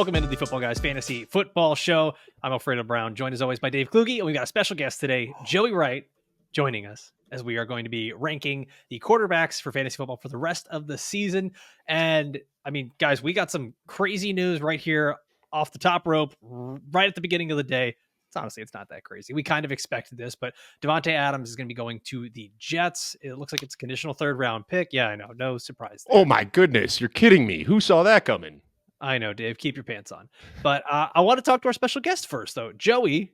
Welcome into the Football Guys Fantasy Football Show. I'm Alfredo Brown, joined as always by Dave Kluge, and we've got a special guest today, Joey Wright, joining us as we are going to be ranking the quarterbacks for fantasy football for the rest of the season. And I mean, guys, we got some crazy news right here off the top rope right at the beginning of the day. It's not that crazy. We kind of expected this, but Davante Adams is going to be going to the Jets. It looks like it's a conditional third-round pick. Yeah, I know. No surprise there. Oh, my goodness. You're kidding me. Who saw that coming? I know, Dave. Keep your pants on. But I want to talk to our special guest first, though. Joey,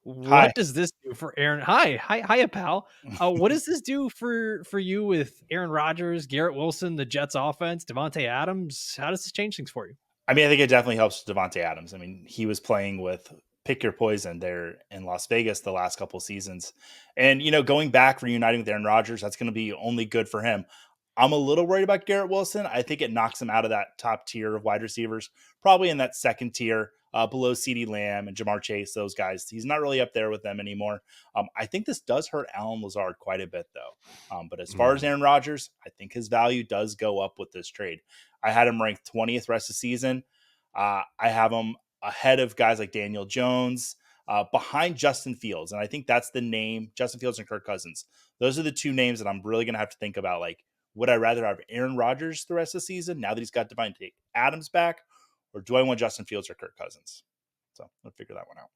Hi. what does this do for Aaron? Hiya, pal. What does this do for you with Aaron Rodgers, Garrett Wilson, the Jets offense, Davante Adams? How does this change things for you? I mean, I think it definitely helps Davante Adams. I mean, he was playing with pick your poison there in Las Vegas the last couple of seasons. And, going back, reuniting with Aaron Rodgers, that's going to be only good for him. I'm a little worried about Garrett Wilson. I think it knocks him out of that top tier of wide receivers, probably in that second tier, below CeeDee Lamb and Jamar Chase, those guys. He's not really up there with them anymore. I think this does hurt Allen Lazard quite a bit, though. But as far as Aaron Rodgers, I think his value does go up with this trade. I had him ranked 20th rest of the season. I have him ahead of guys like Daniel Jones, behind Justin Fields. And I think that's the name, Justin Fields and Kirk Cousins. Those are the two names that I'm really going to have to think about. Like, would I rather have Aaron Rodgers the rest of the season now that he's got Davante Adams back, or do I want Justin Fields or Kirk Cousins? So I'll figure that one out.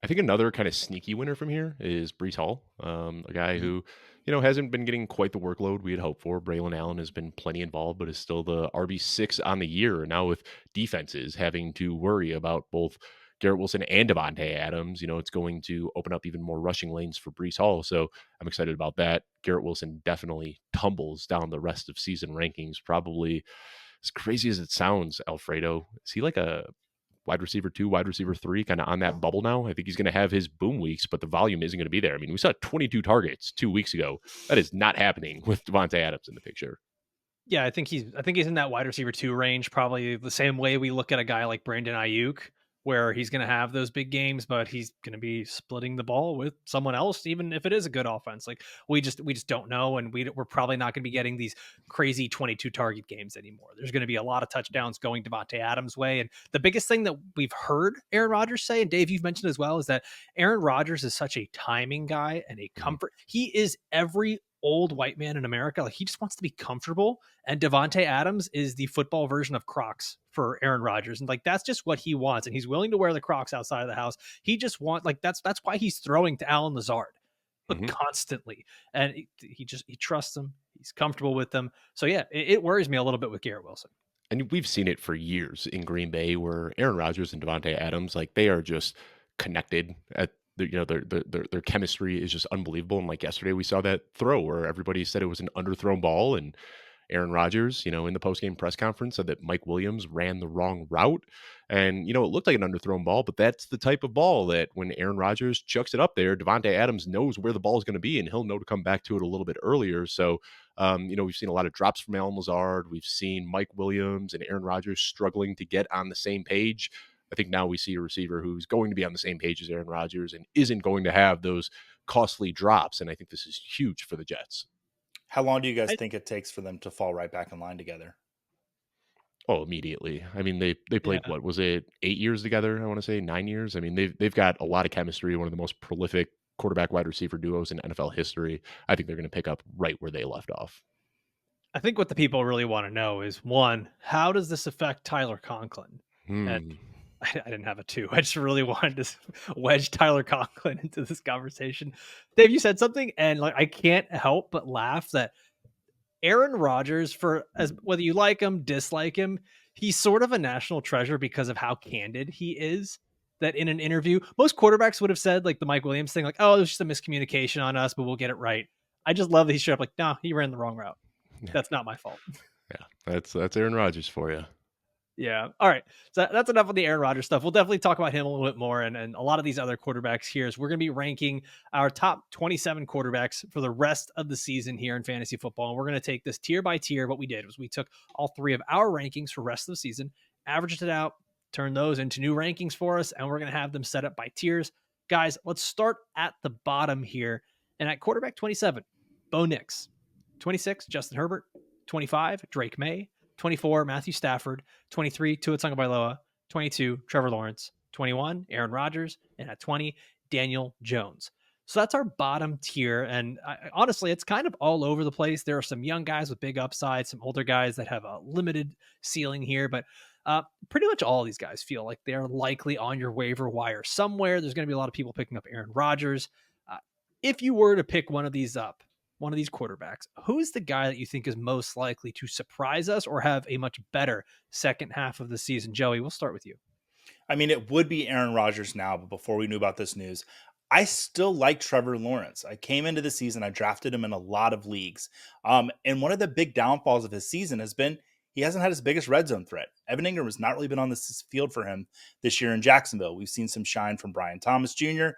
I think another kind of sneaky winner from here is Breece Hall, a guy who, hasn't been getting quite the workload we had hoped for. Braylon Allen has been plenty involved, but is still the RB6 on the year. Now with defenses having to worry about both Garrett Wilson and Davante Adams, it's going to open up even more rushing lanes for Breece Hall. So I'm excited about that. Garrett Wilson definitely tumbles down the rest of season rankings, probably as crazy as it sounds, Alfredo. Is he like a wide receiver 2, wide receiver 3, kind of on that bubble now? I think he's going to have his boom weeks, but the volume isn't going to be there. I mean, we saw 22 targets 2 weeks ago. That is not happening with Davante Adams in the picture. Yeah, I think he's in that wide receiver 2 range, probably the same way we look at a guy like Brandon Ayuk, where he's going to have those big games, but he's going to be splitting the ball with someone else, even if it is a good offense. Like we just don't know, and we're probably not going to be getting these crazy 22 target games anymore. There's going to be a lot of touchdowns going Davante Adams' way, and the biggest thing that we've heard Aaron Rodgers say, and Dave, you've mentioned as well, is that Aaron Rodgers is such a timing guy and a comfort. He is every old white man in America. Like, he just wants to be comfortable, and Davante Adams is the football version of Crocs for Aaron Rodgers, and like that's just what he wants, and he's willing to wear the Crocs outside of the house. He just wants, like, that's why he's throwing to Allen Lazard constantly, and he trusts him. He's comfortable with them. So yeah, it worries me a little bit with Garrett Wilson. And we've seen it for years in Green Bay, where Aaron Rodgers and Davante Adams, like, they are just connected at their chemistry is just unbelievable. And like yesterday, we saw that throw where everybody said it was an underthrown ball, and Aaron Rodgers, in the postgame press conference, said that Mike Williams ran the wrong route. And, it looked like an underthrown ball, but that's the type of ball that when Aaron Rodgers chucks it up there, Davante Adams knows where the ball is going to be, and he'll know to come back to it a little bit earlier. So, we've seen a lot of drops from Allen Lazard. We've seen Mike Williams and Aaron Rodgers struggling to get on the same page. I think now we see a receiver who's going to be on the same page as Aaron Rodgers and isn't going to have those costly drops. And I think this is huge for the Jets. How long do you guys think it takes for them to fall right back in line together? Oh, immediately. I mean, they played, what was it, 8 years together? I want to say 9 years. I mean, they've got a lot of chemistry, one of the most prolific quarterback wide receiver duos in NFL history. I think they're going to pick up right where they left off. I think what the people really want to know is, one, how does this affect Tyler Conklin? And I didn't have a 2. I just really wanted to wedge Tyler Conklin into this conversation. Dave, you said something, and like I can't help but laugh that Aaron Rodgers, whether you like him, dislike him, he's sort of a national treasure because of how candid he is. That in an interview, most quarterbacks would have said, like the Mike Williams thing, like, "Oh, there's just a miscommunication on us, but we'll get it right." I just love that he showed up like, "No, he ran the wrong route. That's not my fault." Yeah, that's Aaron Rodgers for you. Yeah. All right. So that's enough of the Aaron Rodgers stuff. We'll definitely talk about him a little bit more and a lot of these other quarterbacks here. So we're going to be ranking our top 27 quarterbacks for the rest of the season here in fantasy football. And we're going to take this tier by tier. What we did was we took all 3 of our rankings for rest of the season, averaged it out, turned those into new rankings for us, and we're going to have them set up by tiers. Guys, let's start at the bottom here. And at quarterback 27, Bo Nix. 26, Justin Herbert. 25, Drake May. 24, Matthew Stafford. 23, Tua Tagovailoa. 22, Trevor Lawrence. 21, Aaron Rodgers. And at 20, Daniel Jones. So that's our bottom tier. And honestly, it's kind of all over the place. There are some young guys with big upside, some older guys that have a limited ceiling here, but pretty much all these guys feel like they're likely on your waiver wire somewhere. There's going to be a lot of people picking up Aaron Rodgers. Uh, if you were to pick one of these up, one of these quarterbacks, who's the guy that you think is most likely to surprise us or have a much better second half of the season? Joey, we'll start with you. I mean, it would be Aaron Rodgers now, but before we knew about this news, I still like Trevor Lawrence. I came into the season, I drafted him in a lot of leagues. And one of the big downfalls of his season has been he hasn't had his biggest red zone threat. Evan Ingram has not really been on this field for him this year in Jacksonville. We've seen some shine from Brian Thomas Jr.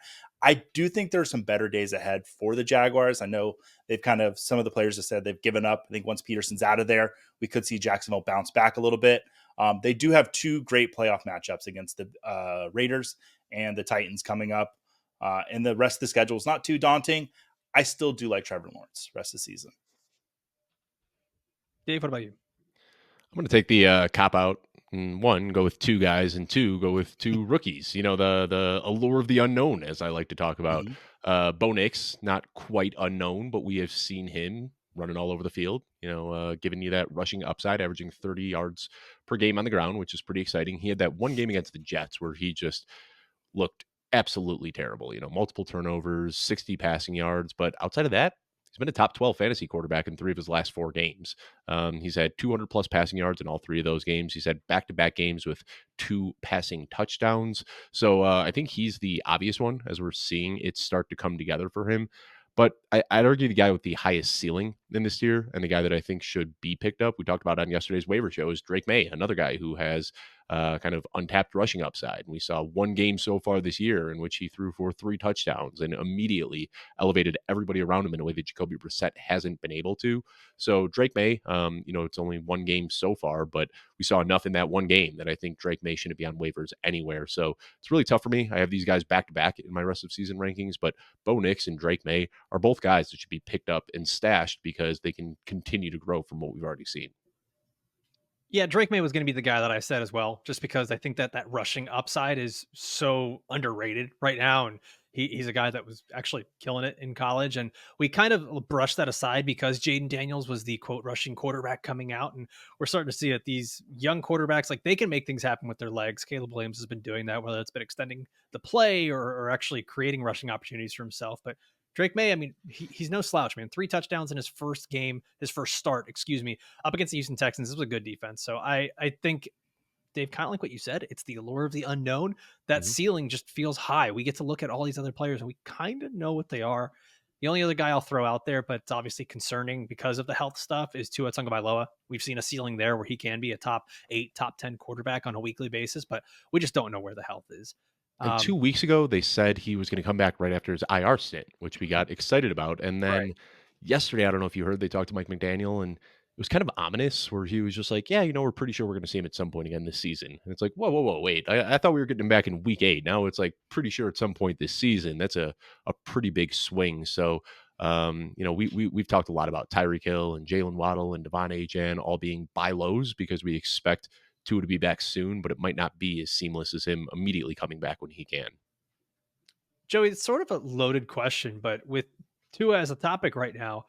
I do think there are some better days ahead for the Jaguars. I know they've kind of, some of the players have said they've given up. I think once Peterson's out of there, we could see Jacksonville bounce back a little bit. They do have two great playoff matchups against the Raiders and the Titans coming up. And the rest of the schedule is not too daunting. I still do like Trevor Lawrence rest of the season. Dave, what about you? I'm going to take the cop out and one, go with two guys, and two, go with two rookies. You know, the allure of the unknown, as I like to talk about. Bo Nix, not quite unknown, but we have seen him running all over the field, you know, giving you that rushing upside, averaging 30 yards per game on the ground, which is pretty exciting. He had that one game against the Jets where he just looked absolutely terrible, you know, multiple turnovers, 60 passing yards. But outside of that, he's been a top 12 fantasy quarterback in 3 of his last 4 games. He's had 200 plus passing yards in all 3 of those games. He's had back-to-back games with 2 passing touchdowns. So I think he's the obvious one as we're seeing it start to come together for him. But I'd argue the guy with the highest ceiling in this tier and the guy that I think should be picked up, we talked about on yesterday's waiver show, is Drake May, another guy who has kind of untapped rushing upside. And we saw one game so far this year in which he threw for 3 touchdowns and immediately elevated everybody around him in a way that Jacoby Brissett hasn't been able to. So Drake May, you know, it's only one game so far, but we saw enough in that one game that I think Drake May shouldn't be on waivers anywhere. So it's really tough for me. I have these guys back to back in my rest of season rankings, but Bo Nix and Drake May are both guys that should be picked up and stashed because they can continue to grow from what we've already seen. Yeah, Drake May was going to be the guy that I said as well, just because I think that that rushing upside is so underrated right now. And he's a guy that was actually killing it in college. And we kind of brushed that aside because Jaden Daniels was the quote rushing quarterback coming out. And we're starting to see that these young quarterbacks, like they can make things happen with their legs. Caleb Williams has been doing that, whether it's been extending the play or actually creating rushing opportunities for himself. But Drake May, I mean, he's no slouch, man. 3 touchdowns in his first game, his first start, excuse me, up against the Houston Texans. This was a good defense. So I think, Dave, kind of like what you said, it's the allure of the unknown. That ceiling just feels high. We get to look at all these other players and we kind of know what they are. The only other guy I'll throw out there, but it's obviously concerning because of the health stuff, is Tua Tagovailoa. We've seen a ceiling there where he can be a top 8, top 10 quarterback on a weekly basis, but we just don't know where the health is. And 2 weeks ago, they said he was going to come back right after his IR stint, which we got excited about. And then yesterday, I don't know if you heard, they talked to Mike McDaniel, and it was kind of ominous where he was just like, yeah, you know, we're pretty sure we're going to see him at some point again this season. And it's like, whoa, wait. I thought we were getting him back in week 8. Now it's like pretty sure at some point this season. That's a pretty big swing. So, you know, we've talked a lot about Tyreek Hill and Jalen Waddle and Davante Achan all being buy lows because we expect Tua to be back soon, but it might not be as seamless as him immediately coming back when he can. Joey, it's sort of a loaded question, but with Tua as a topic right now,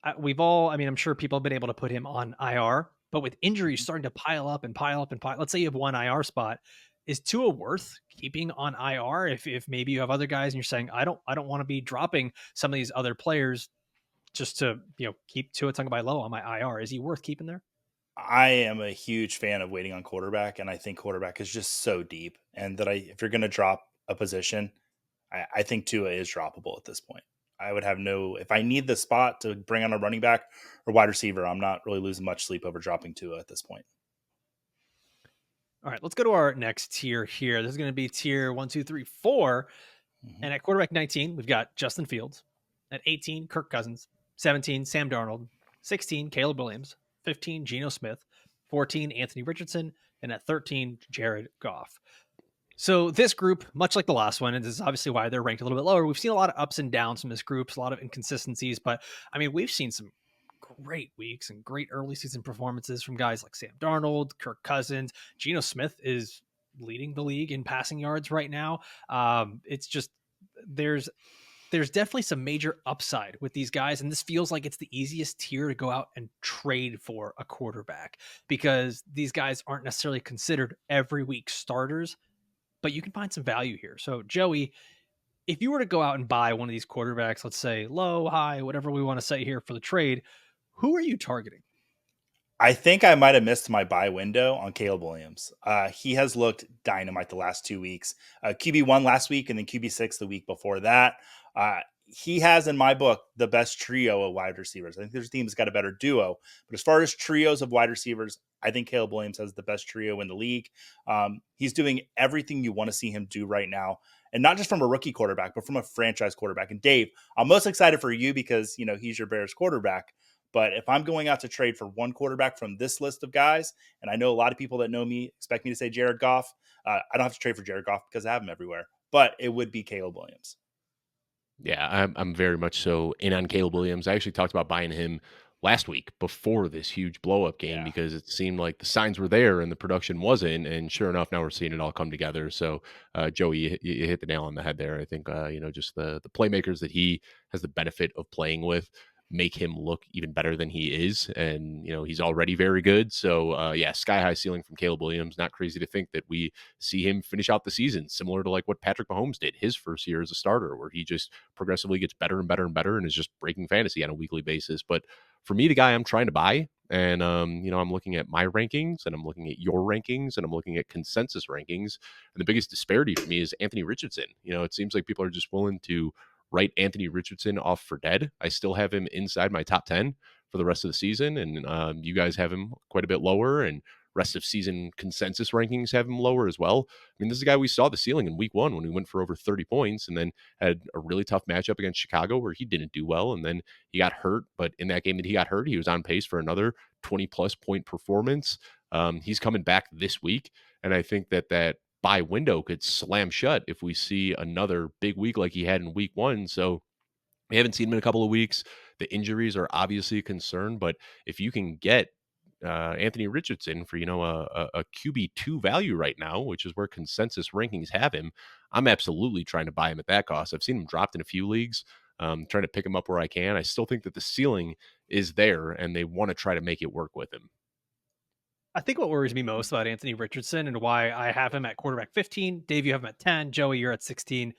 I'm sure people have been able to put him on IR, but with injuries starting to pile up and pile up and pile, let's say you have one IR spot, is Tua worth keeping on IR? If maybe you have other guys and you're saying, I don't want to be dropping some of these other players just to, you know, keep Tua Tagovailoa on my IR. Is he worth keeping there? I am a huge fan of waiting on quarterback, and I think quarterback is just so deep. And that if you're going to drop a position, I think Tua is droppable at this point. I would have if I need the spot to bring on a running back or wide receiver, I'm not really losing much sleep over dropping Tua at this point. All right, let's go to our next tier here. This is going to be tier 1, 2, 3, 4. And at quarterback 19, we've got Justin Fields. At 18, Kirk Cousins. 17, Sam Darnold. 16, Caleb Williams. 15, Geno Smith. 14, Anthony Richardson. And at 13, Jared Goff. So this group, much like the last one, and this is obviously why they're ranked a little bit lower, we've seen a lot of ups and downs from this group, a lot of inconsistencies, but I mean, we've seen some great weeks and great early season performances from guys like Sam Darnold, Kirk Cousins. Geno Smith is leading the league in passing yards right now. It's just there's there's definitely some major upside with these guys, and this feels like it's the easiest tier to go out and trade for a quarterback because these guys aren't necessarily considered every week starters, but you can find some value here. So, Joey, if you were to go out and buy one of these quarterbacks, let's say low, high, whatever we want to say here for the trade, who are you targeting? I think I might have missed my buy window on Caleb Williams. He has looked dynamite the last 2 weeks. QB1 last week and then QB6 the week before that. He has, in my book, the best trio of wide receivers. I think there's teams got a better duo. But as far as trios of wide receivers, I think Caleb Williams has the best trio in the league. He's doing everything you want to see him do right now. And not just from a rookie quarterback, but from a franchise quarterback. And Dave, I'm most excited for you because, he's your Bears quarterback. But if I'm going out to trade for one quarterback from this list of guys, and I know a lot of people that know me expect me to say Jared Goff, I don't have to trade for Jared Goff because I have him everywhere. But it would be Caleb Williams. Yeah, I'm very much so in on Caleb Williams. I actually talked about buying him last week before this huge blow up game Yeah. because it seemed like the signs were there and the production wasn't. And sure enough, now we're seeing it all come together. So, Joey, you hit the nail on the head there. I think just the playmakers that he has the benefit of playing with make him look even better than he is. And, he's already very good. So, yeah, sky high ceiling from Caleb Williams. Not crazy to think that we see him finish out the season similar to like what Patrick Mahomes did his first year as a starter, where he just progressively gets better and better and better and is just breaking fantasy on a weekly basis. But for me, the guy I'm trying to buy, and I'm looking at my rankings and I'm looking at your rankings and I'm looking at consensus rankings. And the biggest disparity for me is Anthony Richardson. It seems like people are just willing to write Anthony Richardson off for dead. I still have him inside my top 10 for the rest of the season. And you guys have him quite a bit lower, and rest of season consensus rankings have him lower as well. I mean, this is a guy we saw the ceiling in week 1 when he went for over 30 points and then had a really tough matchup against Chicago where he didn't do well. And then he got hurt. But in that game that he got hurt, he was on pace for another 20 plus point performance. He's coming back this week. And I think that buy window could slam shut if we see another big week like he had in week 1. So we haven't seen him in a couple of weeks. The injuries are obviously a concern, but if you can get Anthony Richardson for a QB2 value right now, which is where consensus rankings have him, I'm absolutely trying to buy him at that cost. I've seen him dropped in a few leagues. Trying to pick him up where I can. I still think that the ceiling is there, and they want to try to make it work with him. I think what worries me most about Anthony Richardson and why I have him at quarterback 15, Dave, you have him at 10, Joey, you're at 16.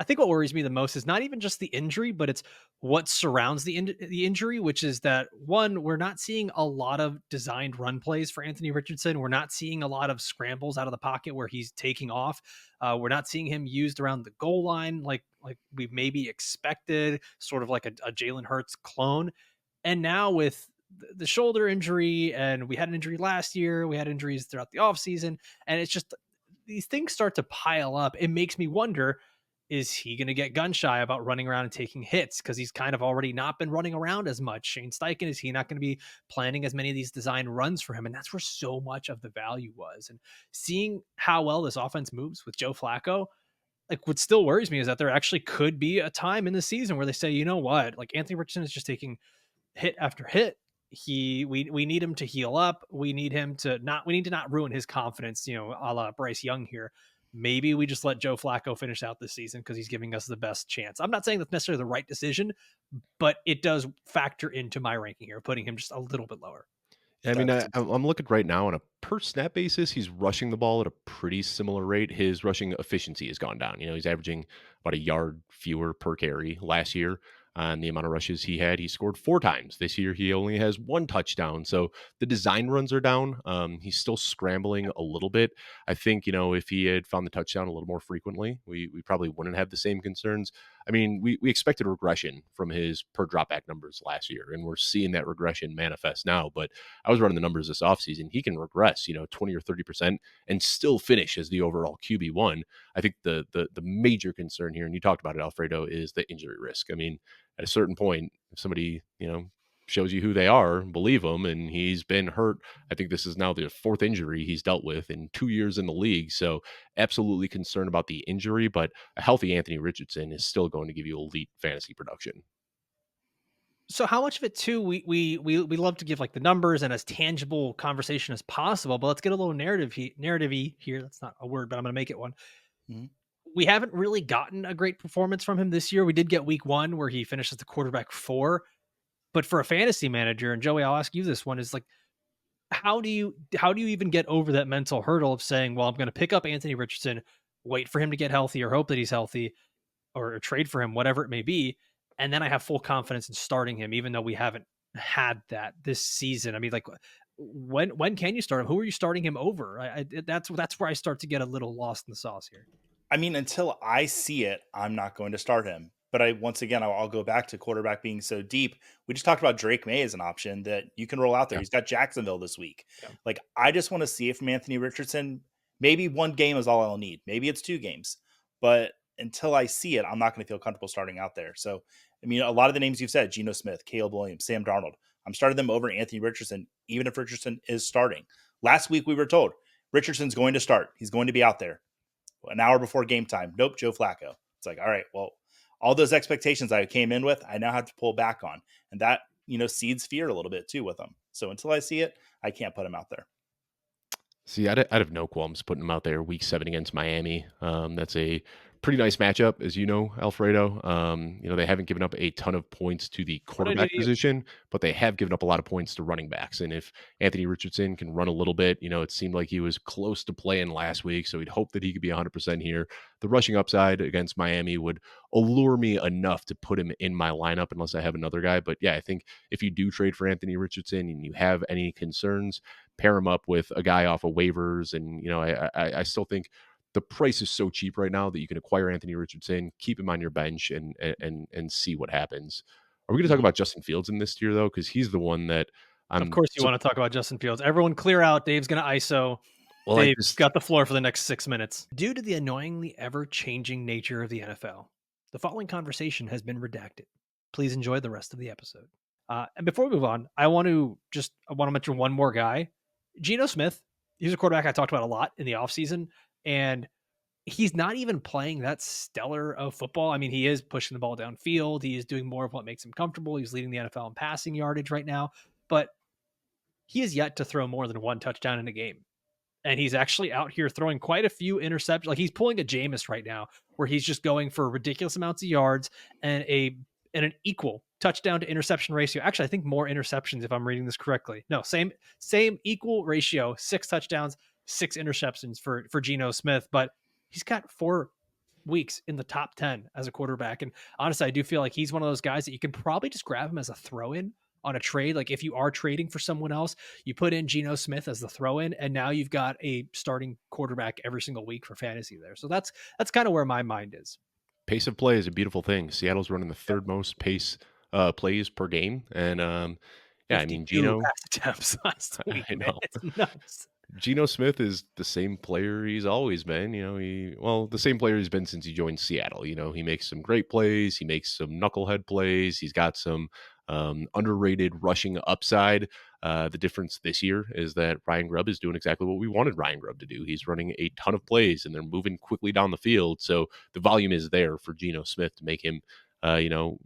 I think what worries me the most is not even just the injury, but it's what surrounds the injury, which is that one, we're not seeing a lot of designed run plays for Anthony Richardson. We're not seeing a lot of scrambles out of the pocket where he's taking off. We're not seeing him used around the goal line like we maybe expected, sort of like a Jalen Hurts clone. And now with the shoulder injury, and we had an injury last year, we had injuries throughout the offseason, and it's just these things start to pile up. It makes me wonder, is he going to get gun shy about running around and taking hits because he's kind of already not been running around as much? Shane Steichen, is he not going to be planning as many of these design runs for him? And that's where so much of the value was. And seeing how well this offense moves with Joe Flacco, like what still worries me is that there actually could be a time in the season where they say, you know what, like Anthony Richardson is just taking hit after hit. We need him to heal up. We need to not ruin his confidence, a la Bryce Young here. Maybe we just let Joe Flacco finish out this season because he's giving us the best chance. I'm not saying that's necessarily the right decision, but it does factor into my ranking here, putting him just a little bit lower. I mean, I'm looking right now on a per snap basis. He's rushing the ball at a pretty similar rate. His rushing efficiency has gone down. He's averaging about a yard fewer per carry last year. On the amount of rushes he had, he scored 4 times. This year, he only has 1 touchdown. So the design runs are down. He's still scrambling a little bit. I think, if he had found the touchdown a little more frequently, we probably wouldn't have the same concerns. I mean, we expected regression from his per dropback numbers last year, and we're seeing that regression manifest now. But I was running the numbers this offseason. He can regress, 20 or 30% and still finish as the overall QB1. I think the major concern here, and you talked about it, Alfredo, is the injury risk. I mean, at a certain point, if somebody, shows you who they are, believe them, and he's been hurt. I think this is now the 4th injury he's dealt with in 2 years in the league. So absolutely concerned about the injury, but a healthy Anthony Richardson is still going to give you elite fantasy production. So how much of it too? We love to give like the numbers and as tangible conversation as possible, but let's get a little narrative-y here. That's not a word, but I'm going to make it one. Mhm. We haven't really gotten a great performance from him this year. We did get week 1 where he finished as the quarterback 4, but for a fantasy manager, and Joey, I'll ask you this one, is like how do you even get over that mental hurdle of saying, well, I'm going to pick up Anthony Richardson, wait for him to get healthy or hope that he's healthy, or trade for him, whatever it may be, and then I have full confidence in starting him, even though we haven't had that this season. I mean, like, when can you start him? Who are you starting him over? That's where I start to get a little lost in the sauce here. I mean, until I see it, I'm not going to start him. But I once again, I'll go back to quarterback being so deep. We just talked about Drake May as an option that you can roll out there. Yeah. He's got Jacksonville this week. Yeah. Like, I just want to see it from Anthony Richardson. Maybe one game is all I'll need. Maybe it's 2 games. But until I see it, I'm not going to feel comfortable starting out there. So, I mean, a lot of the names you've said, Geno Smith, Caleb Williams, Sam Darnold, I'm starting them over Anthony Richardson, even if Richardson is starting. Last week we were told Richardson's going to start. He's going to be out there an hour before game time. Nope, Joe Flacco. It's like, all right, well, all those expectations I came in with, I now have to pull back on. And that, seeds fear a little bit too with them. So until I see it, I can't put him out there. See, I'd have no qualms putting him out there week 7 against Miami. That's a pretty nice matchup, as you know, Alfredo. They haven't given up a ton of points to the What did I do quarterback to you? position, but they have given up a lot of points to running backs. And if Anthony Richardson can run a little bit, it seemed like he was close to playing last week. So we'd hope that he could be 100% here. The rushing upside against Miami would allure me enough to put him in my lineup unless I have another guy. But yeah, I think if you do trade for Anthony Richardson and you have any concerns, pair him up with a guy off of waivers. And, I still think the price is so cheap right now that you can acquire Anthony Richardson, keep him on your bench and see what happens. Are we going to talk Mhm. about Justin Fields in this tier though? Because he's the one that Of I'm course, you so want to talk about Justin Fields. Everyone, clear out. Dave's going to ISO. well, I Dave's just got the floor for the next 6 minutes. Due to the annoyingly ever-changing nature of the NFL, the following conversation has been redacted. Please enjoy the rest of the episode. And before we move on, I want to mention one more guy, Geno Smith. He's a quarterback I talked about a lot in the offseason, and he's not even playing that stellar of football. I mean, he is pushing the ball downfield. He is doing more of what makes him comfortable. He's leading the NFL in passing yardage right now, but he is yet to throw more than one touchdown in a game. And he's actually out here throwing quite a few interceptions. Like he's pulling a Jameis right now, where he's just going for ridiculous amounts of yards and an equal touchdown to interception ratio. Actually, I think more interceptions if I'm reading this correctly. No, same equal ratio, 6 touchdowns, 6 interceptions for Geno Smith. But he's got 4 weeks in the top 10 as a quarterback. And honestly, I do feel like he's one of those guys that you can probably just grab him as a throw in on a trade. Like if you are trading for someone else, you put in Geno Smith as the throw in, and now you've got a starting quarterback every single week for fantasy there. So that's kind of where my mind is. pace of play is a beautiful thing. Seattle's running the Yep. third most pace plays per game. And yeah, I mean 52 Gino, pass attempts last week, I man. know. It's nuts. Geno Smith is the same player he's always been. The same player he's been since he joined Seattle. He makes some great plays. He makes some knucklehead plays. He's got some underrated rushing upside. The difference this year is that Ryan Grubb is doing exactly what we wanted Ryan Grubb to do. He's running a ton of plays and they're moving quickly down the field. So the volume is there for Geno Smith to make him, uh, you know,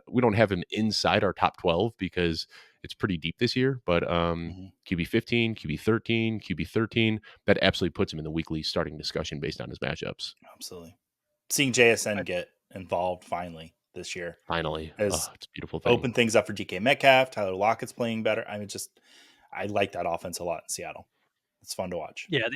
we don't have him inside our top 12 because it's pretty deep this year, but Mhm. QB 15, QB 13, QB 13, that absolutely puts him in the weekly starting discussion based on his matchups. Absolutely. Seeing JSN get involved finally this year Finally, has it's a beautiful thing. opened things up for DK Metcalf. Tyler Lockett's playing better. I mean, I like that offense a lot in Seattle. It's fun to watch. Yeah,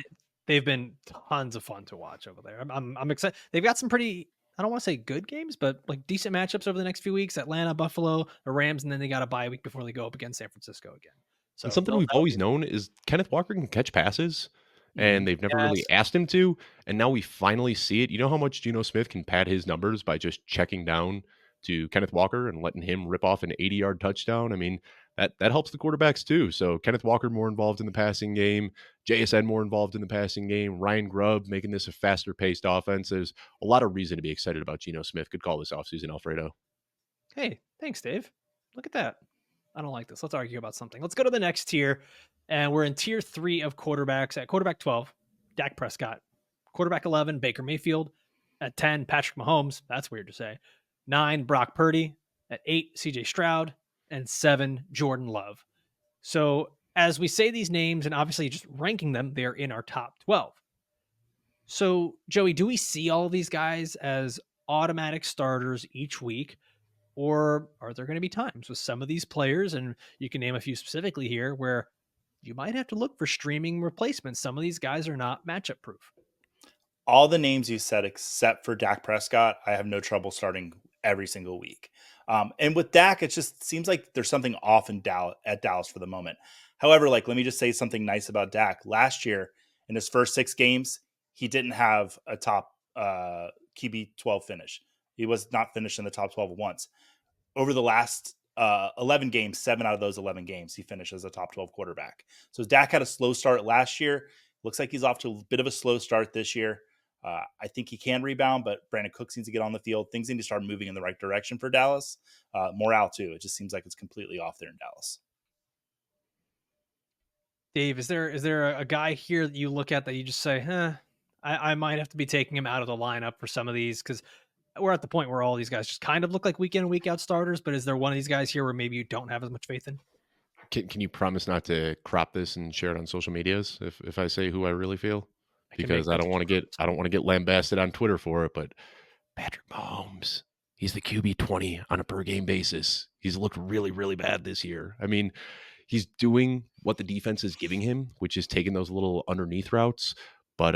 they've been tons of fun to watch over there. I'm excited. They've got some pretty, I don't want to say good games, but like decent matchups over the next few weeks. Atlanta, Buffalo, the Rams, and then they got a bye week before they go up against San Francisco again. And So something we've that'll always be known is Kenneth Walker can catch passes, Mhm. and they've never really yes. asked him to. And now we finally see it. You know how much Geno Smith can pad his numbers by just checking down to Kenneth Walker and letting him rip off an 80-yard touchdown? I mean, that helps the quarterbacks too. So Kenneth Walker more involved in the passing game, JSN more involved in the passing game, Ryan Grubb making this a faster paced offense. There's a lot of reason to be excited about Geno Smith. Good call this offseason, Alfredo. Hey, thanks, Dave. Look at that. I don't like this. Let's argue about something. Let's go to the next tier. And we're in tier 3 of quarterbacks. At quarterback 12, Dak Prescott. Quarterback 11, Baker Mayfield. At 10, Patrick Mahomes. That's weird to say. 9, Brock Purdy. At 8, CJ Stroud. And 7, Jordan Love. So as we say these names and obviously just ranking them, they're in our top 12. So, Joey, do we see all of these guys as automatic starters each week? Or are there going to be times with some of these players, and you can name a few specifically here, where you might have to look for streaming replacements? Some of these guys are not matchup proof. All the names you said except for Dak Prescott, I have no trouble starting every single week. And with Dak, it just seems like there's something off in at Dallas for the moment. However, like let me just say something nice about Dak. Last year, in his first 6 games, he didn't have a top QB 12 finish. He was not finished in the top 12 once. Over the last 11 games, 7 out of those 11 games, he finished as a top 12 quarterback. So Dak had a slow start last year. Looks like he's off to a bit of a slow start this year. I think he can rebound, but Brandon Cooks needs to get on the field. Things need to start moving in the right direction for Dallas. Morale, too. It just seems like it's completely off there in Dallas. Dave, is there a guy here that you look at that you just say, I might have to be taking him out of the lineup for some of these? Because we're at the point where all these guys just kind of look like week in and week out starters, but is there one of these guys here where maybe you don't have as much faith in? Can you promise not to crop this and share it on social medias if I say who I really feel? I can make Because I that don't want to get deterrent. I don't want to get lambasted on Twitter for it, but Patrick Mahomes, he's the QB 20 on a per game basis. He's looked really, really bad this year. I mean, he's doing what the defense is giving him, which is taking those little underneath routes. But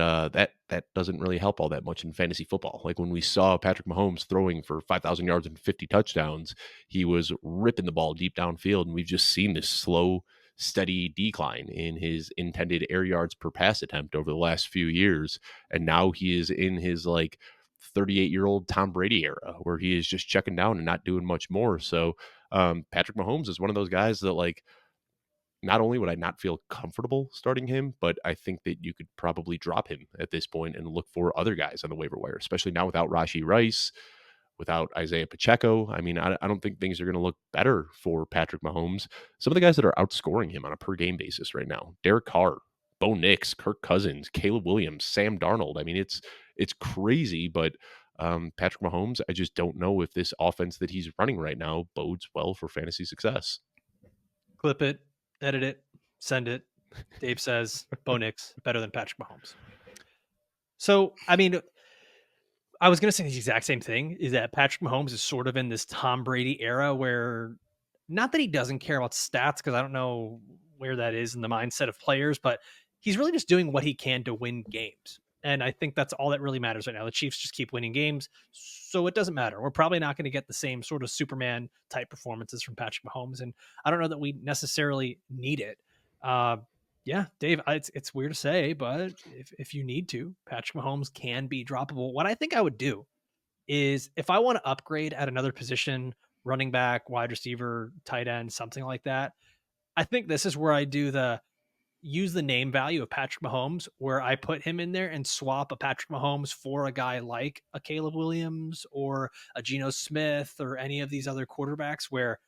that doesn't really help all that much in fantasy football. Like when we saw Patrick Mahomes throwing for 5,000 yards and 50 touchdowns, he was ripping the ball deep downfield, and we've just seen this slow, steady decline in his intended air yards per pass attempt over the last few years. And now he is in his like 38-year-old Tom Brady era where he is just checking down and not doing much more. So Patrick Mahomes is one of those guys that like not only would I not feel comfortable starting him, but I think that you could probably drop him at this point and look for other guys on the waiver wire, especially now without Rashi Rice, without Isaiah Pacheco. I mean, I don't think things are going to look better for Patrick Mahomes. Some of the guys that are outscoring him on a per game basis right now: Derek Carr, Bo Nix, Kirk Cousins, Caleb Williams, Sam Darnold. I mean, it's crazy, but Patrick Mahomes, I just don't know if this offense that he's running right now bodes well for fantasy success. Clip it, edit it, send it. Dave says Bo Nix better than Patrick Mahomes. So, I mean, I was going to say the exact same thing, is that Patrick Mahomes is sort of in this Tom Brady era where not that he doesn't care about stats, because I don't know where that is in the mindset of players, but he's really just doing what he can to win games. And I think that's all that really matters right now. The Chiefs just keep winning games, so it doesn't matter. We're probably not going to get the same sort of Superman type performances from Patrick Mahomes, and I don't know that we necessarily need it. Uh, yeah, Dave, it's weird to say, but if you need to, Patrick Mahomes can be droppable. What I think I would do is if I want to upgrade at another position, running back, wide receiver, tight end, something like that, I think this is where I do the use the name value of Patrick Mahomes, where I put him in there and swap a Patrick Mahomes for a guy like a Caleb Williams or a Geno Smith or any of these other quarterbacks, where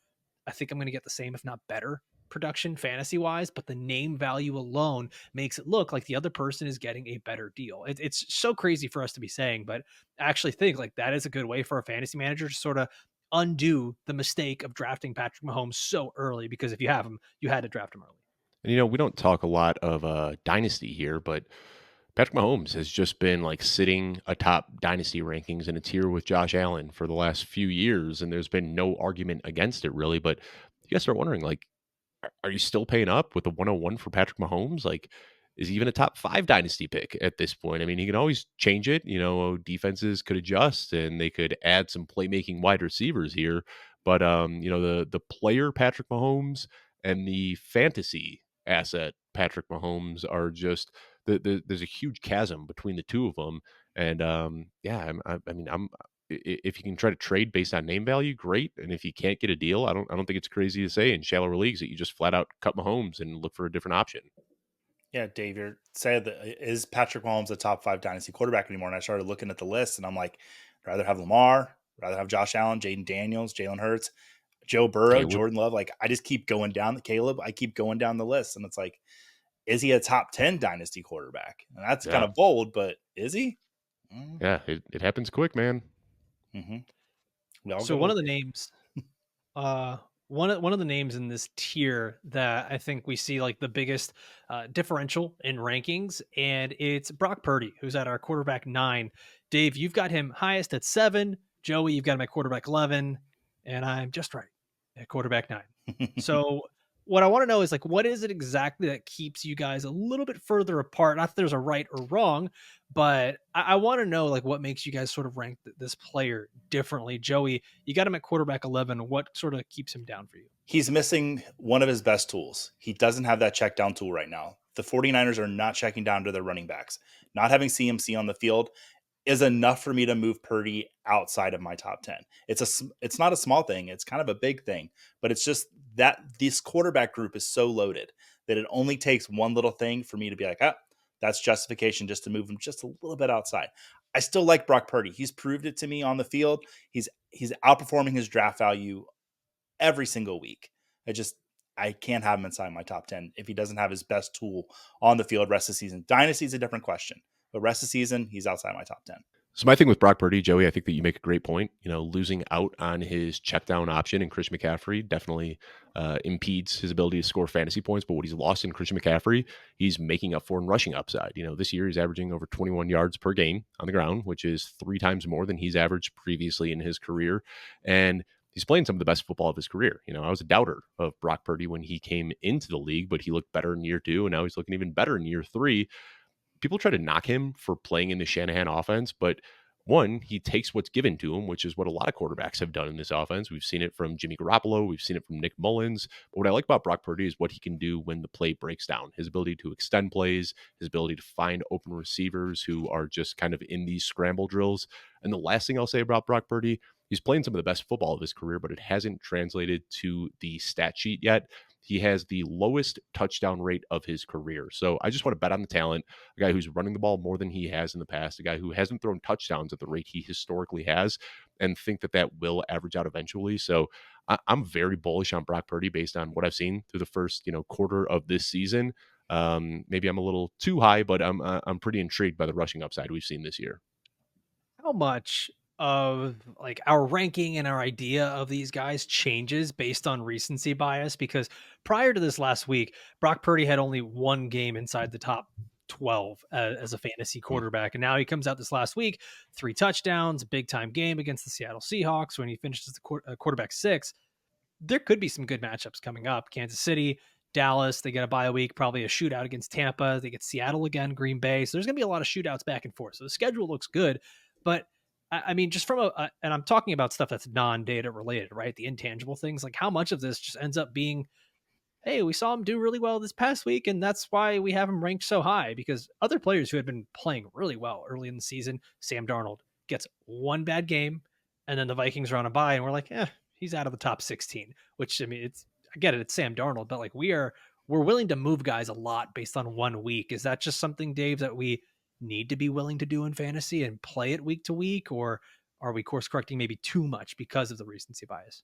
I think I'm going to get the same, if not better, production fantasy wise, but the name value alone makes it look like the other person is getting a better deal. It's so crazy for us to be saying, but I actually think like that is a good way for a fantasy manager to sort of undo the mistake of drafting Patrick Mahomes so early, because if you have him, you had to draft him early. And we don't talk a lot of dynasty here, but Patrick Mahomes has just been like sitting atop dynasty rankings in a tier with Josh Allen for the last few years, and there's been no argument against it really. But you guys start wondering, like, are you still paying up with the 101 for Patrick Mahomes? Like, is he even a top 5 dynasty pick at this point? I mean, he can always change it. Defenses could adjust and they could add some playmaking wide receivers here. But the player Patrick Mahomes and the fantasy asset Patrick Mahomes are just there's a huge chasm between the two of them. And yeah, I mean, if you can try to trade based on name value, great. And if you can't get a deal, I don't think it's crazy to say in shallower leagues that you just flat out cut Mahomes and look for a different option. Yeah, Dave, you're saying that is Patrick Mahomes a top 5 dynasty quarterback anymore? And I started looking at the list and I'm like, I'd rather have Lamar, rather have Josh Allen, Jaden Daniels, Jalen Hurts, Joe Burrow, Caleb, Jordan Love. Like I just keep going down the Caleb. I keep going down the list. And it's like, is he a top 10 dynasty quarterback? And that's kind yeah, of bold, but is he? Mm-hmm. yeah, it happens quick, man. We all So got one to of the names Uh, one of the names in this tier that I think we see like the biggest differential in rankings, and it's Brock Purdy, who's at our quarterback 9. Dave, you've got him highest at 7. Joey, you've got him at quarterback 11, and I'm just right at quarterback 9. So what I want to know is like, what is it exactly that keeps you guys a little bit further apart? Not that there's a right or wrong, but I want to know like what makes you guys sort of rank this player differently. Joey, you got him at quarterback 11. What sort of keeps him down for you? He's missing one of his best tools. He doesn't have that check down tool right now. The 49ers are not checking down to their running backs. Not having CMC on the field is enough for me to move Purdy outside of my top 10. It's not a small thing. It's kind of a big thing, but it's just that this quarterback group is so loaded that it only takes one little thing for me to be like, that's justification just to move him just a little bit outside. I still like Brock Purdy. He's proved it to me on the field. He's outperforming his draft value every single week. I can't have him inside my top 10 if he doesn't have his best tool on the field rest of the season. Dynasty is a different question, but rest of the season, he's outside my top 10. So my thing with Brock Purdy, Joey, I think that you make a great point. Losing out on his check down option and Christian McCaffrey definitely impedes his ability to score fantasy points. But what he's lost in Christian McCaffrey, he's making up for in rushing upside. This year he's averaging over 21 yards per game on the ground, which is 3 times more than he's averaged previously in his career. And he's playing some of the best football of his career. I was a doubter of Brock Purdy when he came into the league, but he looked better in year 2, and now he's looking even better in year 3. People try to knock him for playing in the Shanahan offense, but one, he takes what's given to him, which is what a lot of quarterbacks have done in this offense. We've seen it from Jimmy Garoppolo. We've seen it from Nick Mullins. But what I like about Brock Purdy is what he can do when the play breaks down. His ability to extend plays, his ability to find open receivers who are just kind of in these scramble drills. And the last thing I'll say about Brock Purdy, he's playing some of the best football of his career, but it hasn't translated to the stat sheet yet. He has the lowest touchdown rate of his career. So I just want to bet on the talent, a guy who's running the ball more than he has in the past, a guy who hasn't thrown touchdowns at the rate he historically has, and think that will average out eventually. So I'm very bullish on Brock Purdy based on what I've seen through the first quarter of this season. Maybe I'm a little too high, but I'm pretty intrigued by the rushing upside we've seen this year. How much of like our ranking and our idea of these guys changes based on recency bias? Because prior to this last week, Brock Purdy had only one game inside the top 12 as a fantasy quarterback. And now he comes out this last week, 3 touchdowns, big time game against the Seattle Seahawks when he finishes the quarterback 6. There could be some good matchups coming up. Kansas City, Dallas, they get a bye week, probably a shootout against Tampa. They get Seattle again, Green Bay. So there's going to be a lot of shootouts back and forth. So the schedule looks good. But I mean, just from and I'm talking about stuff that's non-data related, right? The intangible things, like how much of this just ends up being, hey, we saw him do really well this past week, and that's why we have him ranked so high, because other players who had been playing really well early in the season, Sam Darnold gets one bad game, and then the Vikings are on a bye, and we're like, he's out of the top 16, which, I mean, I get it, it's Sam Darnold, but like we're willing to move guys a lot based on 1 week. Is that just something, Dave, that we need to be willing to do in fantasy and play it week to week, or are we course correcting maybe too much because of the recency bias?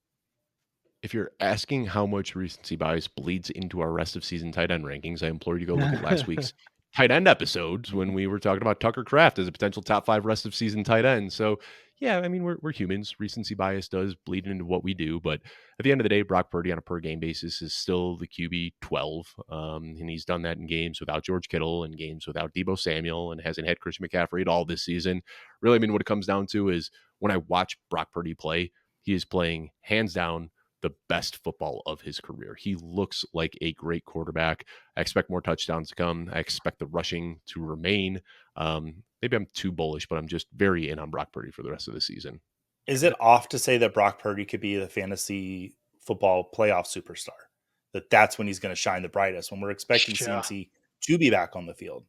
If you're asking how much recency bias bleeds into our rest of season tight end rankings, I implore you to go look at last week's tight end episodes when we were talking about Tucker Kraft as a potential top 5 rest of season tight end. So yeah, I mean, we're humans. Recency bias does bleed into what we do, but at the end of the day, Brock Purdy on a per game basis is still the QB 12, and he's done that in games without George Kittle and games without Deebo Samuel, and hasn't had Christian McCaffrey at all this season. Really, I mean, what it comes down to is when I watch Brock Purdy play, he is playing hands down the best football of his career. He looks like a great quarterback. I expect more touchdowns to come. I expect the rushing to remain. Maybe I'm too bullish, but I'm just very in on Brock Purdy for the rest of the season. Is it off to say that Brock Purdy could be the fantasy football playoff superstar? That's when he's going to shine the brightest, when we're expecting CMC to be back on the field.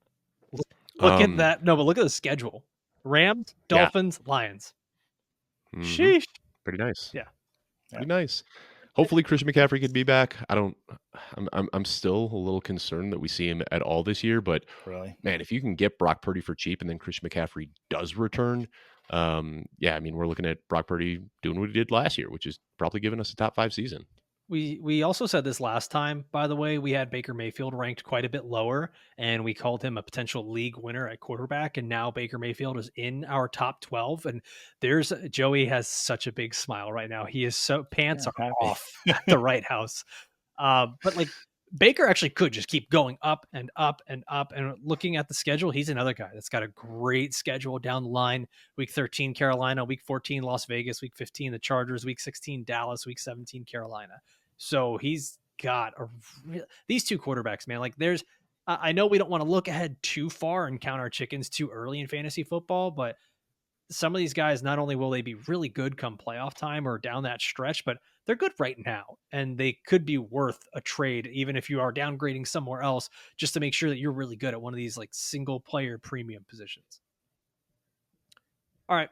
Look at that. No, but look at the schedule. Rams, Dolphins, Lions. Mm-hmm. Sheesh. Pretty nice. Yeah. Pretty nice. Hopefully Christian McCaffrey could be back. I'm still a little concerned that we see him at all this year, but really, man, if you can get Brock Purdy for cheap and then Christian McCaffrey does return, yeah, I mean, we're looking at Brock Purdy doing what he did last year, which is probably giving us a top 5 season. We also said this last time, by the way. We had Baker Mayfield ranked quite a bit lower, and we called him a potential league winner at quarterback. And now Baker Mayfield is in our top 12. And there's Joey has such a big smile right now. He is so Yeah, pants I'm are happy. off at the right house. But like Baker actually could just keep going up and up and up. And looking at the schedule, he's another guy that's got a great schedule down the line. Week 13, Carolina. Week 14, Las Vegas. Week 15, the Chargers. Week 16, Dallas. Week 17, Carolina. So he's got these two quarterbacks, man. Like there's, I know we don't want to look ahead too far and count our chickens too early in fantasy football, but some of these guys, not only will they be really good come playoff time or down that stretch, but they're good right now. And they could be worth a trade, even if you are downgrading somewhere else, just to make sure that you're really good at one of these like single player premium positions. All right,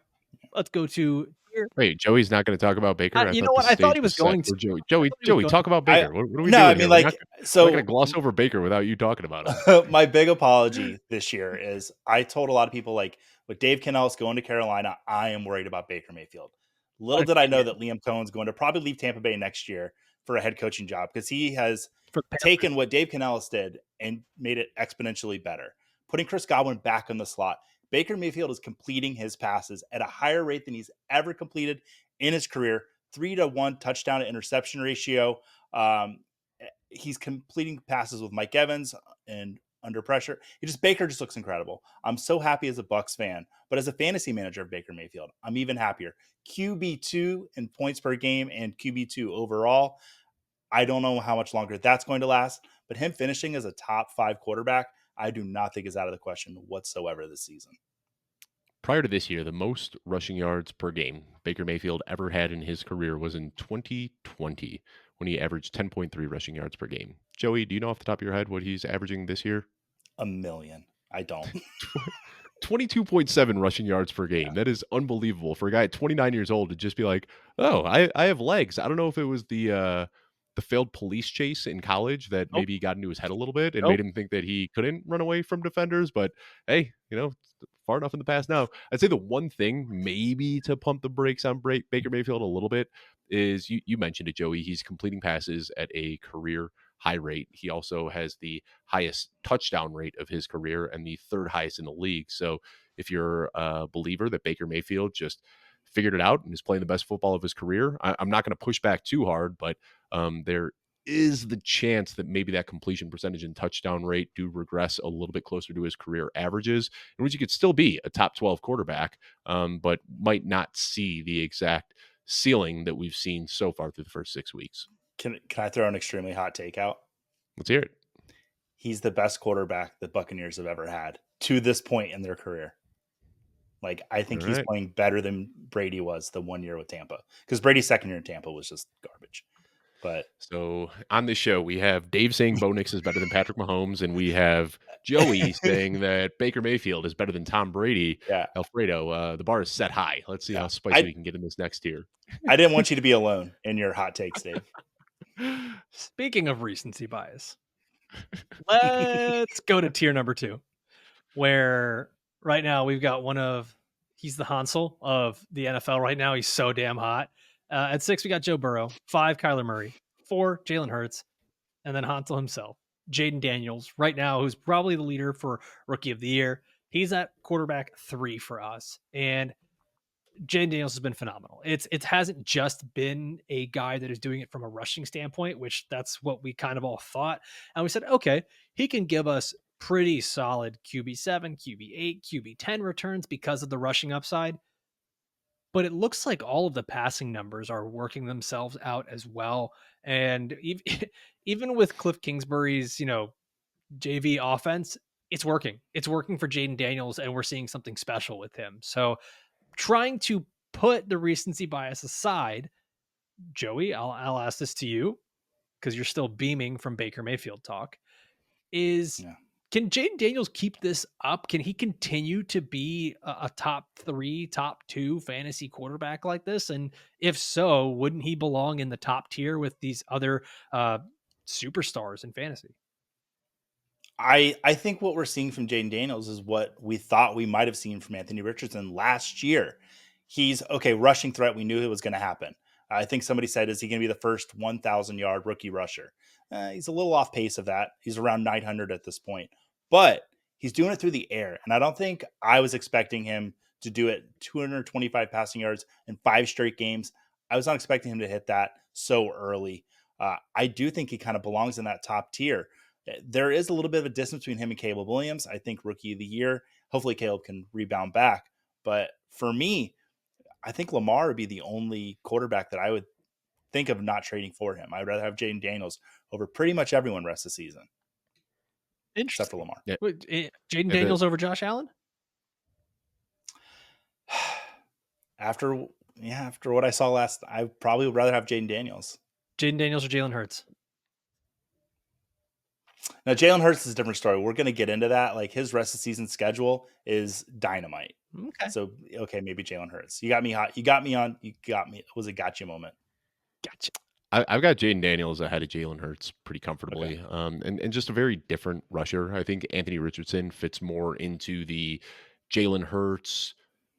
let's go to here. Wait, Joey's not gonna talk about Baker? I You know thought the what? I thought stage he was was set going to. for Joey. I Joey, thought he was Joey, going talk about I Baker. What are we no, I doing mean, here? like, We're not gonna so gloss over Baker without you talking about him. my big apology this year is I told a lot of people, like, with Dave Cannell's going to Carolina, I am worried about Baker Mayfield. Little did I know that Liam Cohen's going to probably leave Tampa Bay next year for a head coaching job, because he has for the Panthers. taken what Dave Canellis did and made it exponentially better. Putting Chris Godwin back in the slot, Baker Mayfield is completing his passes at a higher rate than he's ever completed in his career. 3-to-1 touchdown to interception ratio. He's completing passes with Mike Evans and under pressure. Baker just looks incredible. I'm so happy as a Bucs fan, but as a fantasy manager of Baker Mayfield, I'm even happier. QB2 in points per game and QB2 overall. I don't know how much longer that's going to last, but him finishing as a top 5 quarterback, I do not think is out of the question whatsoever this season. Prior to this year, the most rushing yards per game Baker Mayfield ever had in his career was in 2020 when he averaged 10.3 rushing yards per game. Joey, do you know off the top of your head what he's averaging this year? A million. I don't. 22.7 rushing yards per game. Yeah. That is unbelievable for a guy at 29 years old to just be like, "Oh, I have legs." I don't know if it was the failed police chase in college that Nope. maybe got into his head a little bit and made Nope. him think that he couldn't run away from defenders, but hey, far enough in the past now. I'd say the one thing maybe to pump the brakes on Baker Mayfield a little bit is you mentioned it, Joey. He's completing passes at a career high rate. He also has the highest touchdown rate of his career and the third highest in the league. So if you're a believer that Baker Mayfield just figured it out and is playing the best football of his career, I'm not going to push back too hard, but there is the chance that maybe that completion percentage and touchdown rate do regress a little bit closer to his career averages, in which he could still be a top 12 quarterback, but might not see the exact ceiling that we've seen so far through the first 6 weeks. Can I throw an extremely hot take out? Let's hear it. He's the best quarterback the Buccaneers have ever had to this point in their career. Like, I think he's playing better than Brady was the 1 year with Tampa, because Brady's second year in Tampa was just garbage. But so on this show, we have Dave saying Bo Nix is better than Patrick Mahomes, and we have Joey saying that Baker Mayfield is better than Tom Brady. yeah, Alfredo, the bar is set high. Let's see how spicy we can get in this next tier. I didn't want you to be alone in your hot takes, Dave. Speaking of recency bias, let's go to tier number 2, where right now we've got he's the Hansel of the NFL right now. He's so damn hot. At 6, we got Joe Burrow. 5, Kyler Murray. 4, Jalen Hurts. And then Hansel himself, Jaden Daniels, right now, who's probably the leader for Rookie of the Year. He's at quarterback 3 for us. And Jaden Daniels has been phenomenal. It hasn't just been a guy that is doing it from a rushing standpoint, which that's what we kind of all thought. And we said, okay, he can give us pretty solid QB7, QB8, QB10 returns because of the rushing upside. But it looks like all of the passing numbers are working themselves out as well. And even with Cliff Kingsbury's, JV offense, it's working. It's working for Jaden Daniels, and we're seeing something special with him. So trying to put the recency bias aside, Joey, I'll ask this to you because you're still beaming from Baker Mayfield talk. Can Jaden Daniels keep this up? Can he continue to be a top 3, top 2 fantasy quarterback like this? And if so, wouldn't he belong in the top tier with these other superstars in fantasy? I think what we're seeing from Jaden Daniels is what we thought we might have seen from Anthony Richardson last year. He's okay, rushing threat. We knew it was going to happen. I think somebody said, is he going to be the first 1,000-yard rookie rusher? He's a little off pace of that. He's around 900 at this point, but he's doing it through the air. And I don't think I was expecting him to do it 225 passing yards in 5 straight games. I was not expecting him to hit that so early. I do think he kind of belongs in that top tier. There is a little bit of a distance between him and Caleb Williams. I think rookie of the year. Hopefully Caleb can rebound back. But for me, I think Lamar would be the only quarterback that I would think of not trading for him. I'd rather have Jaden Daniels over pretty much everyone rest of the season, except for Interesting. Lamar. Yeah, Jaden yeah, Daniels over Josh Allen? After after what I saw last, I probably would rather have Jaden Daniels. Jaden Daniels or Jalen Hurts? Now, Jalen Hurts is a different story. We're going to get into that. Like his rest of season schedule is dynamite. Okay. So, okay, maybe Jalen Hurts. You got me hot. You got me on. You got me. It was a gotcha moment. Gotcha. I've got Jaden Daniels ahead of Jalen Hurts pretty Okay. comfortably, and just a very different rusher. I think Anthony Richardson fits more into the Jalen Hurts,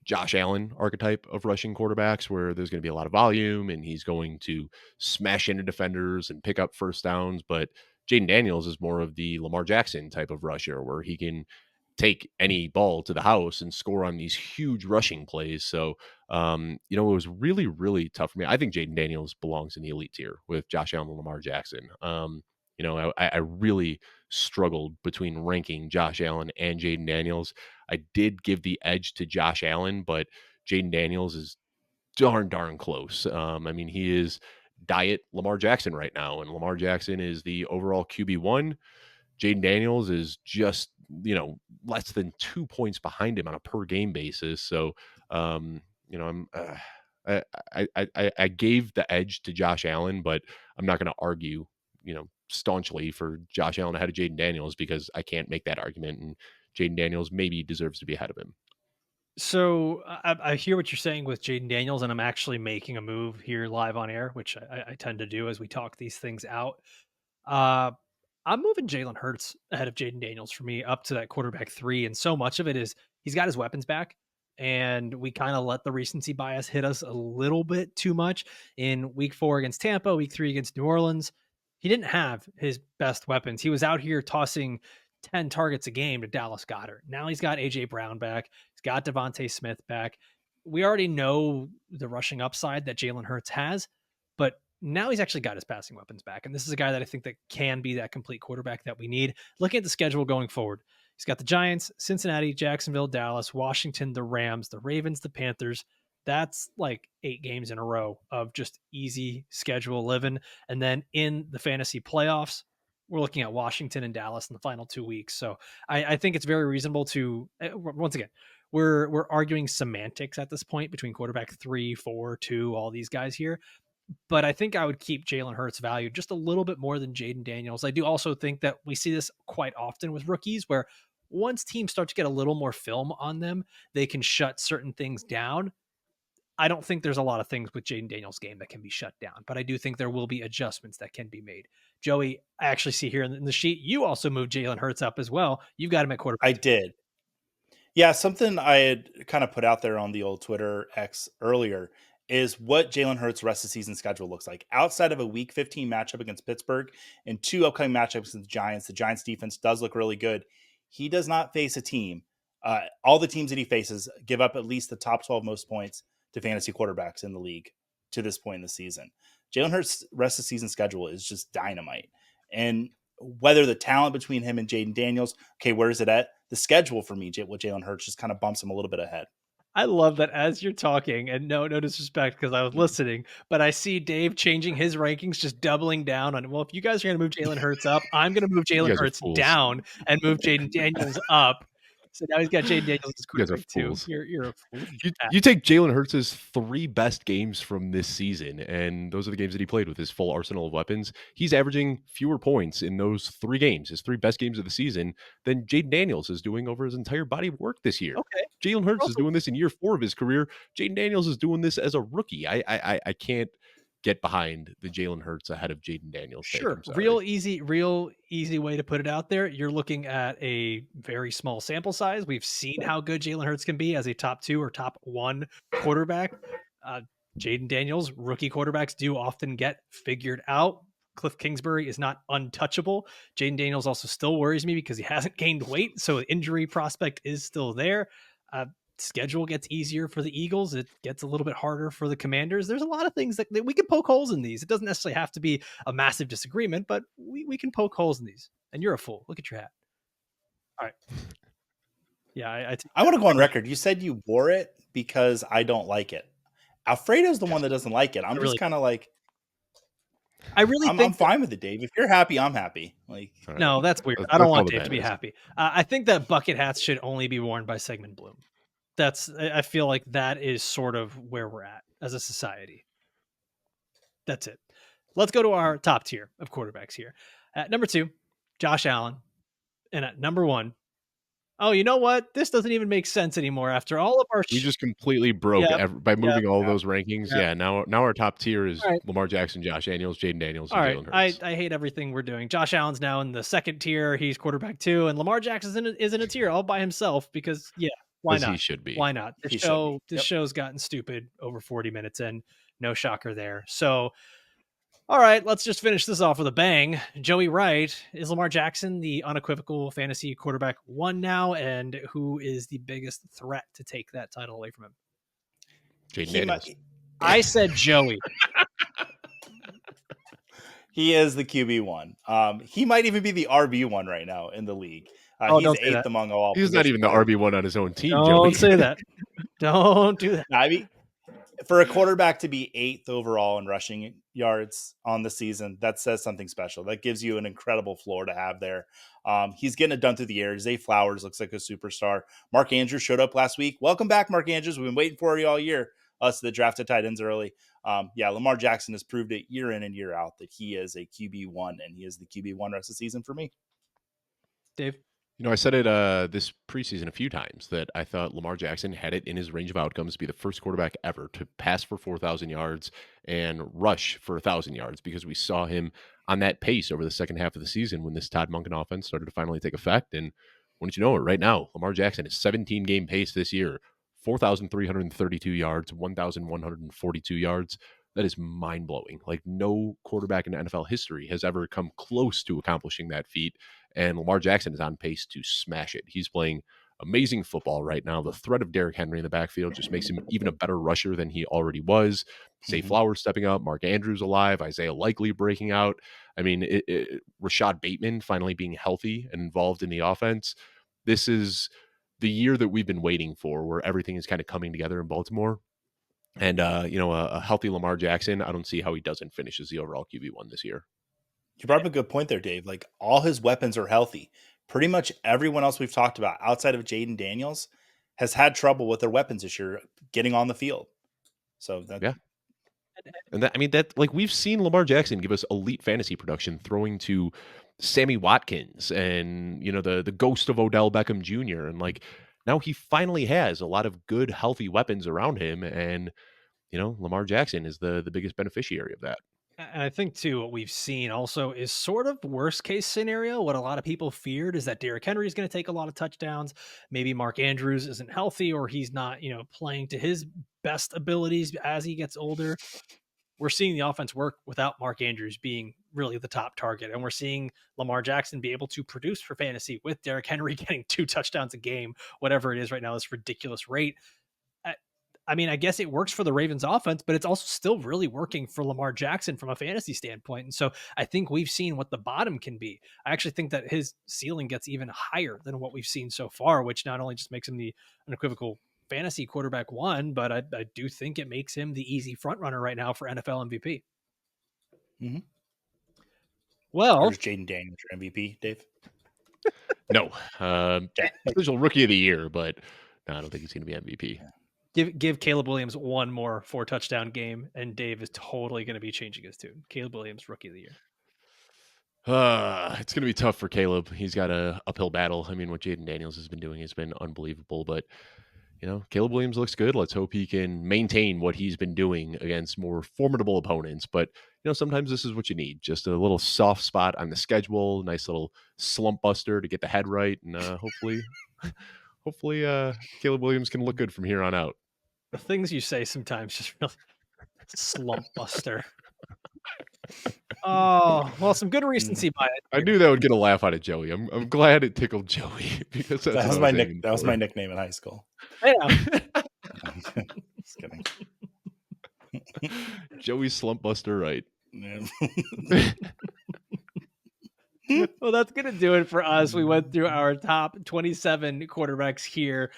Josh Allen archetype of rushing quarterbacks, where there's going to be a lot of volume and he's going to smash into defenders and pick up first downs. But Jaden Daniels is more of the Lamar Jackson type of rusher, where he can take any ball to the house and score on these huge rushing plays. So, it was really, really tough for me. I think Jaden Daniels belongs in the elite tier with Josh Allen and Lamar Jackson. I really struggled between ranking Josh Allen and Jaden Daniels. I did give the edge to Josh Allen, but Jaden Daniels is darn close. He is diet Lamar Jackson right now, and Lamar Jackson is the overall QB1. Jaden Daniels is just, less than 2 points behind him on a per game basis. So, I'm, I gave the edge to Josh Allen, but I'm not going to argue, staunchly for Josh Allen ahead of Jaden Daniels because I can't make that argument. And Jaden Daniels maybe deserves to be ahead of him. So I hear what you're saying with Jaden Daniels, and I'm actually making a move here live on air, which I tend to do as we talk these things out. Uh, I'm moving Jalen Hurts ahead of Jaden Daniels for me up to that quarterback 3. And so much of it is he's got his weapons back. And we kind of let the recency bias hit us a little bit too much in week 4 against Tampa, week 3 against New Orleans. He didn't have his best weapons. He was out here tossing 10 targets a game to Dallas Goedert. Now he's got AJ Brown back. He's got Davante Smith back. We already know the rushing upside that Jalen Hurts has, but now he's actually got his passing weapons back. And this is a guy that I think that can be that complete quarterback that we need. Looking at the schedule going forward, he's got the Giants, Cincinnati, Jacksonville, Dallas, Washington, the Rams, the Ravens, the Panthers. That's like 8 games in a row of just easy schedule living. And then in the fantasy playoffs, we're looking at Washington and Dallas in the final 2 weeks. So I think it's very reasonable to, once again, we're arguing semantics at this point between quarterback 3, 4, 2, all these guys here. But I think I would keep Jalen Hurts value just a little bit more than Jaden Daniels. I do also think that we see this quite often with rookies where once teams start to get a little more film on them, they can shut certain things down. I don't think there's a lot of things with Jaden Daniels' game that can be shut down, but I do think there will be adjustments that can be made. Joey, I actually see here in the sheet, you also moved Jalen Hurts up as well. You've got him at I quarterback. did. Yeah, something I had kind of put out there on the old Twitter X earlier is what Jalen Hurts' rest of season schedule looks like. Outside of a Week 15 matchup against Pittsburgh and 2 upcoming matchups against the Giants defense does look really good. He does not face a team. All the teams that he faces give up at least the top 12 most points to fantasy quarterbacks in the league to this point in the season. Jalen Hurts' rest of season schedule is just dynamite. And whether the talent between him and Jaden Daniels, okay, where is it at? The schedule for me, with Jalen Hurts just kind of bumps him a little bit ahead. I love that as you're talking, and no disrespect because I was listening, but I see Dave changing his rankings, just doubling down on, well, if you guys are going to move Jalen Hurts up, I'm going to move You Jalen guys are Hurts fools. down and move Jaden Daniels up. So now he's got Jaden Daniels as You guys are quarterback 2. fools. You're a fool. You take Jalen Hurts' 3 best games from this season, and those are the games that he played with his full arsenal of weapons. He's averaging fewer points in those 3 games, his 3 best games of the season, than Jaden Daniels is doing over his entire body of work this year. Okay. Jalen Hurts is Also, doing this in year 4 of his career. Jaden Daniels is doing this as a rookie. I can't get behind the Jalen Hurts ahead of Jaden Daniels take. sure. I'm sorry. Real easy way to put it out there. You're looking at a very small sample size. We've seen how good Jalen Hurts can be as a top 2 or top 1 quarterback. Jaden Daniels, rookie quarterbacks do often get figured out. Cliff Kingsbury is not untouchable. Jaden Daniels also still worries me because he hasn't gained weight, so the injury prospect is still there. Schedule gets easier for the Eagles. It gets a little bit harder for the Commanders. There's a lot of things that we can poke holes in these. It doesn't necessarily have to be a massive disagreement, but we can poke holes in these. And you're a fool. Look at your hat. All right. Yeah, I want to go on record. You said you wore it because I don't like it. Alfredo's the one that doesn't like it. I'm just kind of like, I really I'm think fine with it, Dave. If you're happy, I'm happy. Like, All right. no, that's weird. I don't want Dave to be happy. I think that bucket hats should only be worn by Sigmund Bloom. I feel like that is sort of where we're at as a society. That's it. Let's go to our top tier of quarterbacks here. At number 2, Josh Allen. And at number 1, oh, you know what? This doesn't even make sense anymore after all of our. We just completely broke by moving all those rankings. Yeah, now our top tier is Lamar Jackson, Josh Daniels, Jaden Daniels, and Jalen Hurts. I hate everything we're doing. Josh Allen's now in the second tier. He's quarterback 2, and Lamar Jackson is in a tier all by himself because why not? He should be. Why not? This show's gotten stupid over 40 minutes in. No shocker there. So, all right, let's just finish this off with a bang. Joey Wright, is Lamar Jackson the unequivocal fantasy quarterback 1 now? And who is the biggest threat to take that title away from him? Jaden Daniels. I said Joey. He is the QB1. He might even be the RB1 right now in the league. He's 8th among all. He's not even the RB1 on his own team. Don't say that. Don't do that. I mean, for a quarterback to be 8th overall in rushing yards on the season, that says something special. That gives you an incredible floor to have there. He's getting it done through the air. Zay Flowers looks like a superstar. Mark Andrews showed up last week. Welcome back, Mark Andrews. We've been waiting for you all year. Us that drafted tight ends early. Lamar Jackson has proved it year in and year out that he is a QB1, and he is the QB1 rest of the season for me. Dave? I said it this preseason a few times that I thought Lamar Jackson had it in his range of outcomes to be the first quarterback ever to pass for 4,000 yards and rush for 1,000 yards because we saw him on that pace over the second half of the season when this Todd Monken offense started to finally take effect. And wouldn't you know it, right now, Lamar Jackson is 17-game pace this year, 4,332 yards, 1,142 yards. That is mind-blowing. Like, no quarterback in NFL history has ever come close to accomplishing that feat. And Lamar Jackson is on pace to smash it. He's playing amazing football right now. The threat of Derrick Henry in the backfield just makes him even a better rusher than he already was. Zay Flowers stepping up, Mark Andrews alive, Isaiah Likely breaking out. I mean, Rashad Bateman finally being healthy and involved in the offense. This is the year that we've been waiting for, where everything is kind of coming together in Baltimore. And, a healthy Lamar Jackson, I don't see how he doesn't finish as the overall QB1 this year. You brought up a good point there, Dave. Like, all his weapons are healthy. Pretty much everyone else we've talked about outside of Jaden Daniels has had trouble with their weapons this year getting on the field. So And we've seen Lamar Jackson give us elite fantasy production throwing to Sammy Watkins and, the ghost of Odell Beckham Jr. And now he finally has a lot of good, healthy weapons around him. And, Lamar Jackson is the biggest beneficiary of that. And I think, too, what we've seen also is sort of worst case scenario. What a lot of people feared is that Derrick Henry is going to take a lot of touchdowns. Maybe Mark Andrews isn't healthy or he's not, playing to his best abilities as he gets older. We're seeing the offense work without Mark Andrews being really the top target. And we're seeing Lamar Jackson be able to produce for fantasy with Derrick Henry getting 2 touchdowns a game, whatever it is right now, this ridiculous rate. I guess it works for the Ravens offense, but it's also still really working for Lamar Jackson from a fantasy standpoint. And so I think we've seen what the bottom can be. I actually think that his ceiling gets even higher than what we've seen so far, which not only just makes him the unequivocal fantasy quarterback 1, but I do think it makes him the easy front runner right now for NFL MVP. Mm-hmm. Well, is Jaden Daniels your MVP, Dave? No, potential rookie of the year, but no, I don't think he's going to be MVP. Give Caleb Williams 1 more 4-touchdown game, and Dave is totally going to be changing his tune. Caleb Williams, rookie of the year. It's going to be tough for Caleb. He's got a uphill battle. I mean, what Jaden Daniels has been doing has been unbelievable, but Caleb Williams looks good. Let's hope he can maintain what he's been doing against more formidable opponents. But, sometimes this is what you need. Just a little soft spot on the schedule, nice little slump buster to get the head right. And hopefully Caleb Williams can look good from here on out. The things you say sometimes just really, Slump buster. Oh, well, some good recency bias. I knew that would get a laugh out of Joey. I'm glad it tickled Joey because that's That what was I my was aiming that was for. my nickname in high school. Yeah. Just kidding. Joey Slump Buster Wright. Yeah. Well, that's going to do it for us. We went through our top 27 quarterbacks here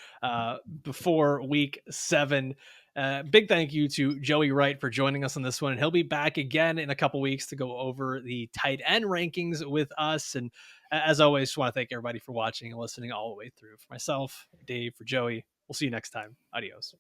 before week 7. Big thank you to Joey Wright for joining us on this one. And he'll be back again in a couple weeks to go over the tight end rankings with us. And as always, just want to thank everybody for watching and listening all the way through. For myself, Dave, for Joey, we'll see you next time. Adios.